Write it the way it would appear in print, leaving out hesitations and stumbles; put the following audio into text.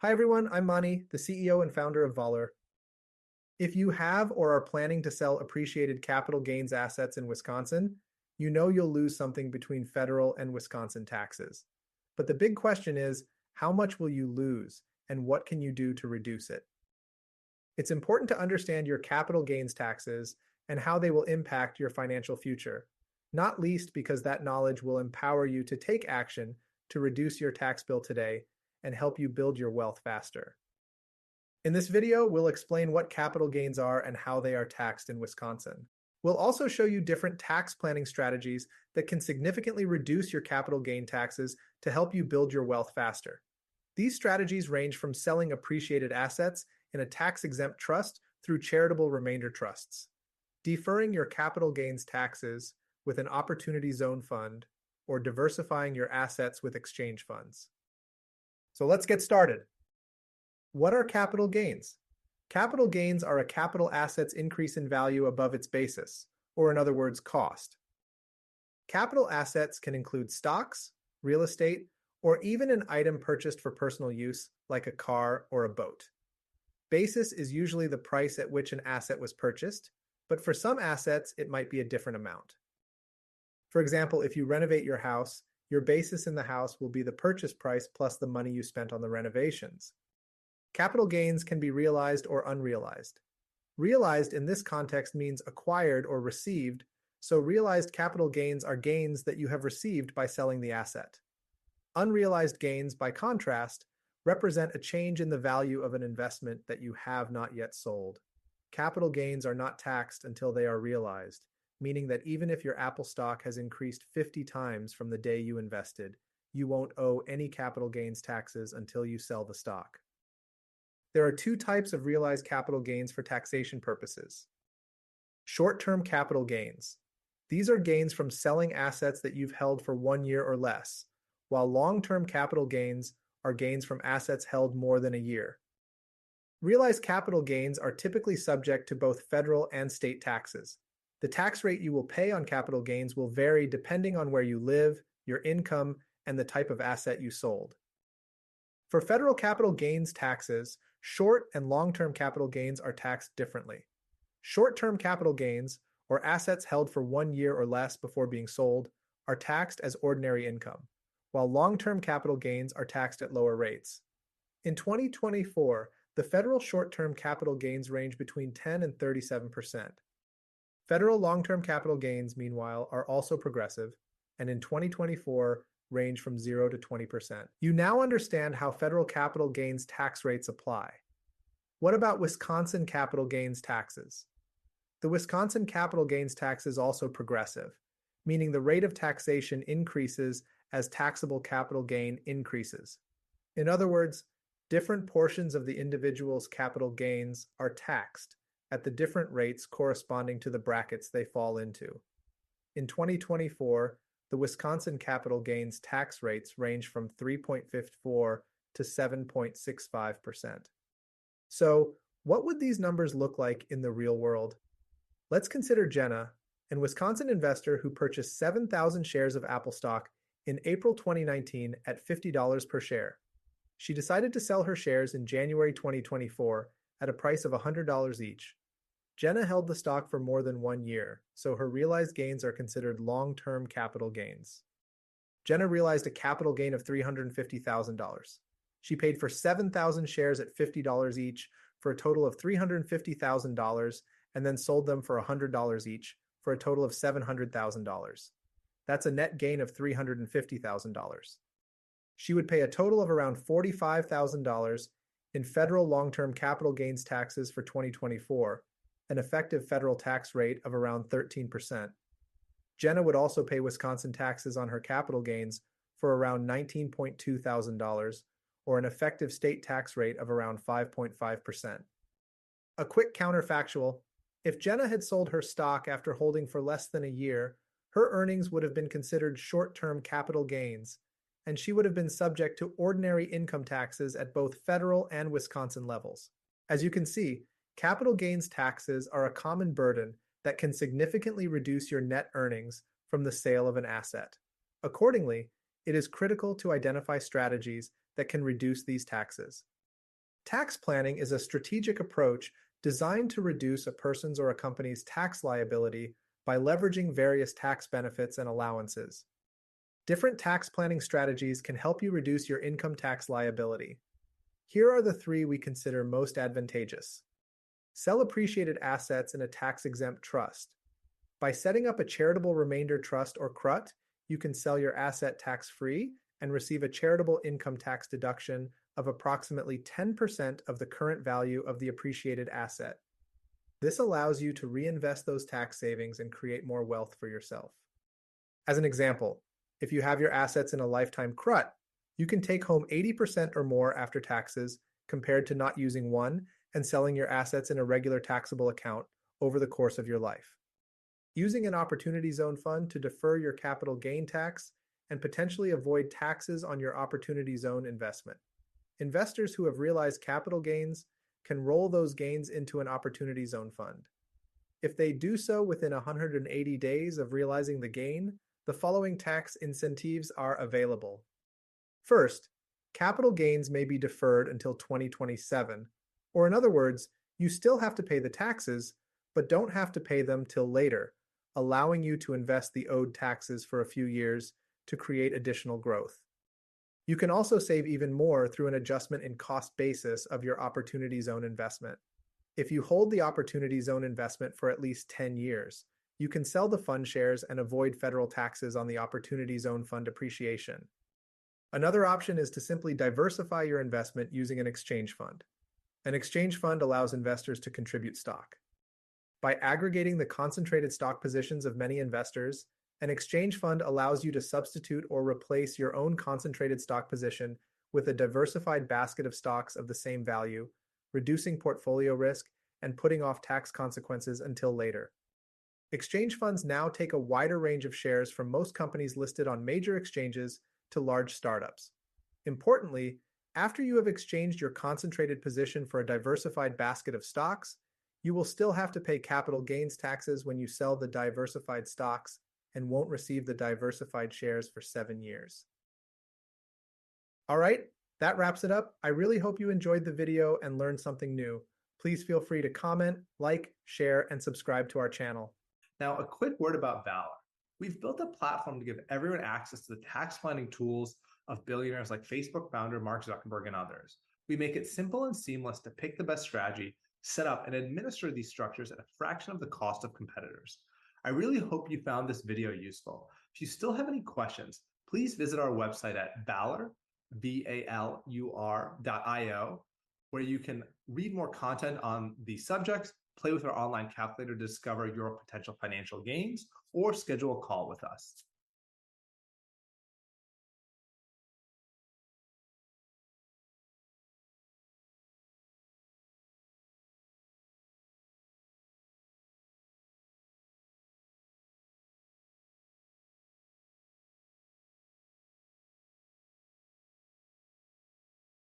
Hi everyone, I'm Mani, the CEO and founder of Voller. If you have or are planning to sell appreciated capital gains assets in Wisconsin, you know you'll lose something between federal and Wisconsin taxes. But the big question is, how much will you lose and what can you do to reduce it? It's important to understand your capital gains taxes and how they will impact your financial future, not least because that knowledge will empower you to take action to reduce your tax bill today and help you build your wealth faster. In this video, we'll explain what capital gains are and how they are taxed in Wisconsin. We'll also show you different tax planning strategies that can significantly reduce your capital gain taxes to help you build your wealth faster. These strategies range from selling appreciated assets in a tax-exempt trust through charitable remainder trusts, deferring your capital gains taxes with an opportunity zone fund, or diversifying your assets with exchange funds. So let's get started. What are capital gains? Capital gains are a capital asset's increase in value above its basis, or in other words, cost. Capital assets can include stocks, real estate, or even an item purchased for personal use, like a car or a boat. Basis is usually the price at which an asset was purchased, but for some assets, it might be a different amount. For example, if you renovate your house, your basis in the house will be the purchase price plus the money you spent on the renovations. Capital gains can be realized or unrealized. Realized in this context means acquired or received, so realized capital gains are gains that you have received by selling the asset. Unrealized gains, by contrast, represent a change in the value of an investment that you have not yet sold. Capital gains are not taxed until they are realized, meaning that even if your Apple stock has increased 50 times from the day you invested, you won't owe any capital gains taxes until you sell the stock. There are two types of realized capital gains for taxation purposes. Short-term capital gains. These are gains from selling assets that you've held for 1 year or less, while long-term capital gains are gains from assets held more than a year. Realized capital gains are typically subject to both federal and state taxes. The tax rate you will pay on capital gains will vary depending on where you live, your income, and the type of asset you sold. For federal capital gains taxes, short and long-term capital gains are taxed differently. Short-term capital gains, or assets held for 1 year or less before being sold, are taxed as ordinary income, while long-term capital gains are taxed at lower rates. In 2024, the federal short-term capital gains range between 10 and 37%. Federal long-term capital gains, meanwhile, are also progressive, and in 2024, range from 0 to 20%. You now understand how federal capital gains tax rates apply. What about Wisconsin capital gains taxes? The Wisconsin capital gains tax is also progressive, meaning the rate of taxation increases as taxable capital gain increases. In other words, different portions of the individual's capital gains are taxed at the different rates corresponding to the brackets they fall into. In 2024, the Wisconsin capital gains tax rates range from 3.54 to 7.65%. So, what would these numbers look like in the real world? Let's consider Jenna, a Wisconsin investor who purchased 7,000 shares of Apple stock in April 2019 at $50 per share. She decided to sell her shares in January 2024 at a price of $100 each. Jenna held the stock for more than 1 year, so her realized gains are considered long-term capital gains. Jenna realized a capital gain of $350,000. She paid for 7,000 shares at $50 each for a total of $350,000 and then sold them for $100 each for a total of $700,000. That's a net gain of $350,000. She would pay a total of around $45,000 in federal long-term capital gains taxes for 2024, an effective federal tax rate of around 13%. Jenna would also pay Wisconsin taxes on her capital gains for around $19.2 thousand, or an effective state tax rate of around 5.5%. A quick counterfactual: if Jenna had sold her stock after holding for less than a year, her earnings would have been considered short-term capital gains, and she would have been subject to ordinary income taxes at both federal and Wisconsin levels. As you can see, capital gains taxes are a common burden that can significantly reduce your net earnings from the sale of an asset. Accordingly, it is critical to identify strategies that can reduce these taxes. Tax planning is a strategic approach designed to reduce a person's or a company's tax liability by leveraging various tax benefits and allowances. Different tax planning strategies can help you reduce your income tax liability. Here are the three we consider most advantageous. Sell appreciated assets in a tax-exempt trust. By setting up a charitable remainder trust or CRUT, you can sell your asset tax-free and receive a charitable income tax deduction of approximately 10% of the current value of the appreciated asset. This allows you to reinvest those tax savings and create more wealth for yourself. As an example, if you have your assets in a lifetime CRUT, you can take home 80% or more after taxes compared to not using one and selling your assets in a regular taxable account over the course of your life. Using an Opportunity Zone fund to defer your capital gain tax and potentially avoid taxes on your Opportunity Zone investment. Investors who have realized capital gains can roll those gains into an Opportunity Zone fund. If they do so within 180 days of realizing the gain, the following tax incentives are available. First, capital gains may be deferred until 2027, or in other words, you still have to pay the taxes, but don't have to pay them till later, allowing you to invest the owed taxes for a few years to create additional growth. You can also save even more through an adjustment in cost basis of your Opportunity Zone investment. If you hold the Opportunity Zone investment for at least 10 years, you can sell the fund shares and avoid federal taxes on the Opportunity Zone fund appreciation. Another option is to simply diversify your investment using an exchange fund. An exchange fund allows investors to contribute stock. By aggregating the concentrated stock positions of many investors, an exchange fund allows you to substitute or replace your own concentrated stock position with a diversified basket of stocks of the same value, reducing portfolio risk and putting off tax consequences until later. Exchange funds now take a wider range of shares from most companies listed on major exchanges to large startups. Importantly, after you have exchanged your concentrated position for a diversified basket of stocks, you will still have to pay capital gains taxes when you sell the diversified stocks and won't receive the diversified shares for 7 years. All right, that wraps it up. I really hope you enjoyed the video and learned something new. Please feel free to comment, like, share, and subscribe to our channel. Now, a quick word about Valor. We've built a platform to give everyone access to the tax planning tools of billionaires like Facebook founder Mark Zuckerberg and others. We make it simple and seamless to pick the best strategy, set up, and administer these structures at a fraction of the cost of competitors. I really hope you found this video useful. If you still have any questions, please visit our website at Valur, VALUR.io, where you can read more content on these subjects, play with our online calculator to discover your potential financial gains, or schedule a call with us.